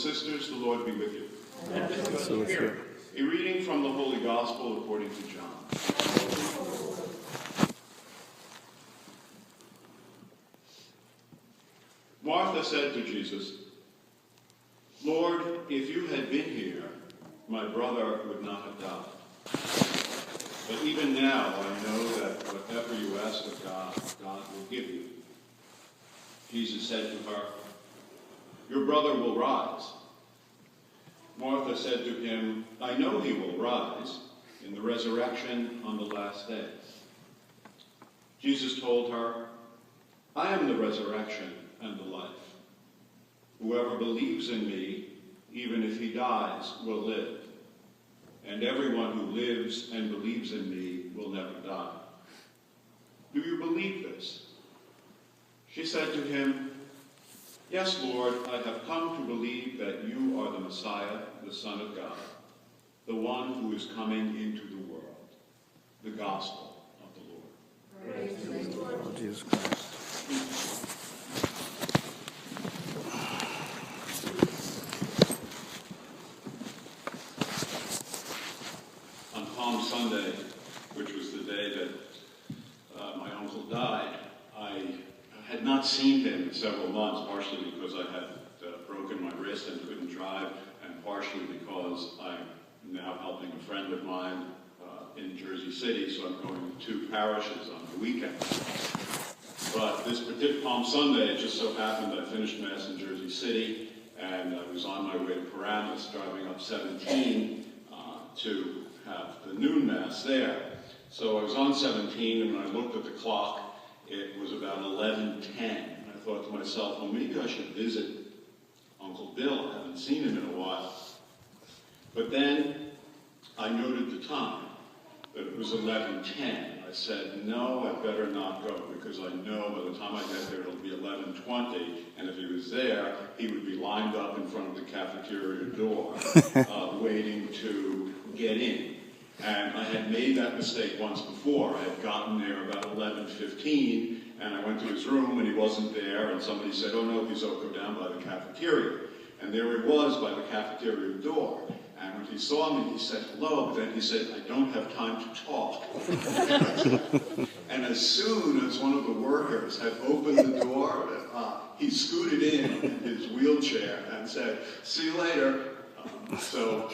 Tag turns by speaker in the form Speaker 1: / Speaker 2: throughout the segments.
Speaker 1: sisters, the Lord be with you.
Speaker 2: And so with you.
Speaker 1: A reading from the Holy Gospel according to John. Martha said to Jesus, "Lord, if you had been here, my brother would not have died. But even now I know that whatever you ask of God, God will give you." Jesus said to her, "Your brother will rise." Martha said to him, "I know he will rise in the resurrection on the last day." Jesus told her, "I am the resurrection and the life. Whoever believes in me, even if he dies, will live. And everyone who lives and believes in me will never die. Do you believe this?" She said to him, "Yes, Lord, I have come to believe that you are the Messiah, the Son of God, the one who is coming into the world." The Gospel of the Lord.
Speaker 2: Praise to you, Lord Jesus Christ.
Speaker 1: On Palm Sunday, which was the day that my uncle died, I had not seen him in several months, partially because I had broken my wrist and couldn't drive, and partially because I'm now helping a friend of mine in Jersey City, so I'm going to 2 parishes on the weekend. But this particular Palm Sunday, it just so happened I finished Mass in Jersey City, and I was on my way to Paramus, driving up 17 to have the noon Mass there. So I was on 17, and when I looked at the clock, it was about 11:10. I thought to myself, well, maybe I should visit Uncle Bill. I haven't seen him in a while. But then I noted the time, that it was 11:10. I said, no, I better not go, because I know by the time I get there, it'll be 11:20, and if he was there, he would be lined up in front of the cafeteria door, waiting to get in. And I had made that mistake once before. I had gotten there about 11:15, and I went to his room, and he wasn't there, and somebody said, "Oh no, he's go down by the cafeteria." And there he was by the cafeteria door. And when he saw me, he said, "Hello," but then he said, "I don't have time to talk." And as soon as one of the workers had opened the door, he scooted in his wheelchair and said, "See you later." So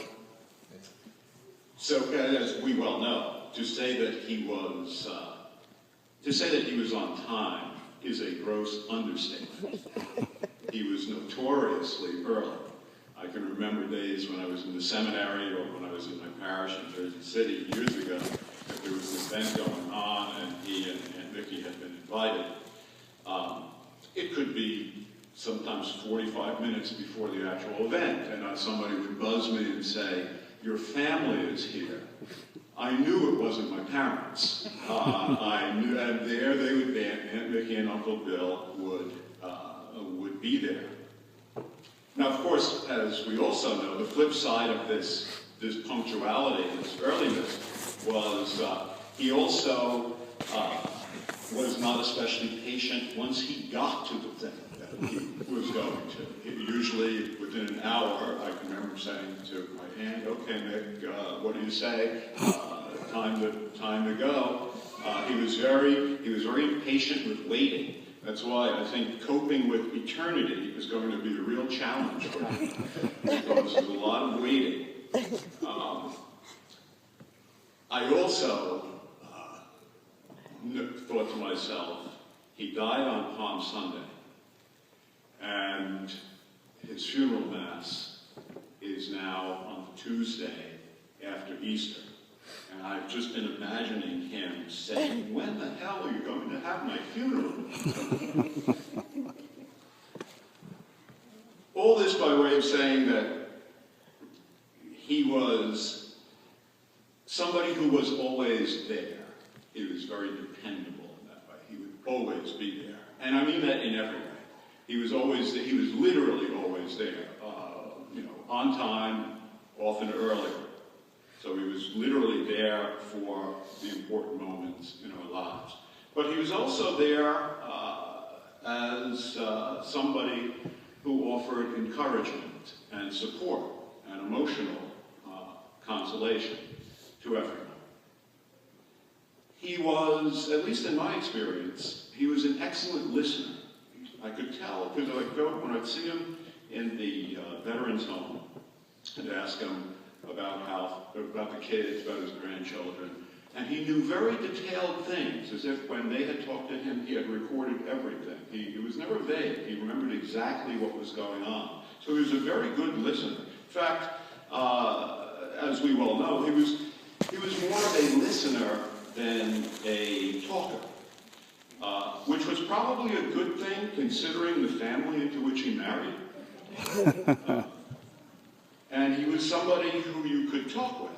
Speaker 1: as we well know, to say that he was on time is a gross understatement. He was notoriously early. I can remember days when I was in the seminary or when I was in my parish in Jersey City years ago, that there was an event going on and he and Vicky had been invited. It could be sometimes 45 minutes before the actual event, and somebody would buzz me and say, "Your family is here." I knew it wasn't my parents. I knew, and there they would be, Aunt Vicky and Uncle Bill would be there. Now, of course, as we also know, the flip side of this punctuality, this earliness, was he also was not especially patient once he got to the thing that he was going to. Usually, within an hour, I can remember saying to my aunt, "Okay, Mick, what do you say? Time to go." He was very impatient with waiting. That's why I think coping with eternity is going to be a real challenge for him, because there's a lot of waiting. I also thought to myself, he died on Palm Sunday, and his funeral mass is now on Tuesday after Easter. And I've just been imagining him saying, "When the hell are you going to have my funeral?" All this by way of saying that he was somebody who was always there. He was very dependable in that way. He would always be there. And I mean that in every way. He was literally always there, on time, often early. So he was literally there for the important moments in our lives. But he was also there as somebody who offered offered encouragement and support and emotional consolation to everyone. He was, at least in my experience, he was an excellent listener. I could tell, because when I'd see him in the veterans home and ask him about the kids, about his grandchildren, and he knew very detailed things, as if when they had talked to him, he had recorded everything. He was never vague. He remembered exactly what was going on. So he was a very good listener. In fact, as we well know, he was more of a listener than a talker, which was probably a good thing considering the family into which he married. And he was somebody who you could talk with,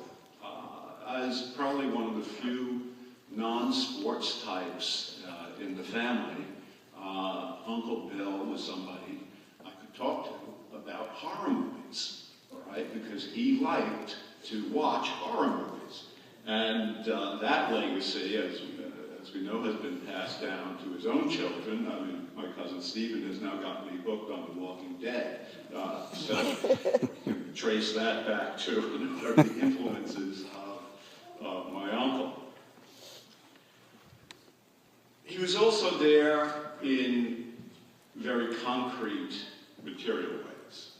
Speaker 1: as probably one of the few non-sports types in the family. Uncle Bill was somebody I could talk to about horror movies, right? Because he liked to watch horror movies. And that legacy, as we know, has been passed down to his own children. I mean, my cousin Stephen has now got me hooked on The Walking Dead. So you can trace that back to the influences of my uncle. He was also there in very concrete, material ways.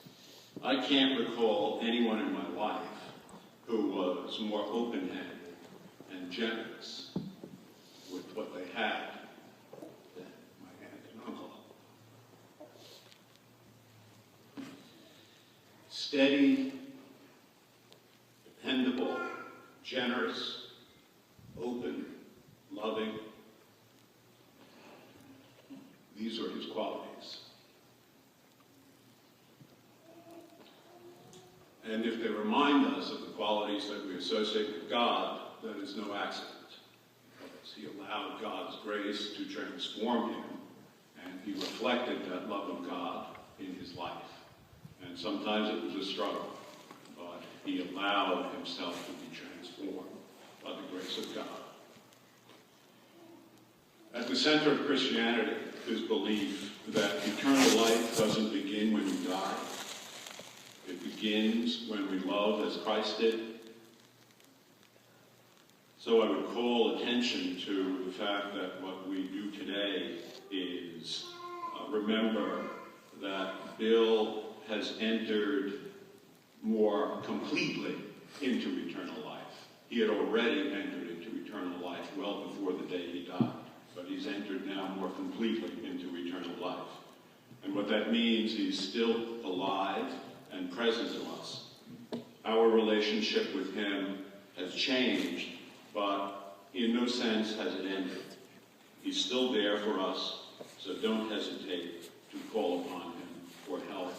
Speaker 1: I can't recall anyone in my life who was more open-handed and generous with what they had than my aunt and uncle. Steady, dependable, generous, open, loving. These are his qualities. And if they remind us of the qualities that we associate with God, that is no accident. Because he allowed God's grace to transform him, and he reflected that love of God in his life. And sometimes it was a struggle, but he allowed himself to be transformed by the grace of God. At the center of Christianity is belief that eternal life doesn't begin when you die. It begins when we love as Christ did. So I would call attention to the fact that what we do today is remember that Bill has entered more completely into eternal life. He had already entered into eternal life well before the day he died, but he's entered now more completely into eternal life. And what that means, he's still alive and present to us. Our relationship with him has changed, but in no sense has it ended. He's still there for us, so don't hesitate to call upon him for help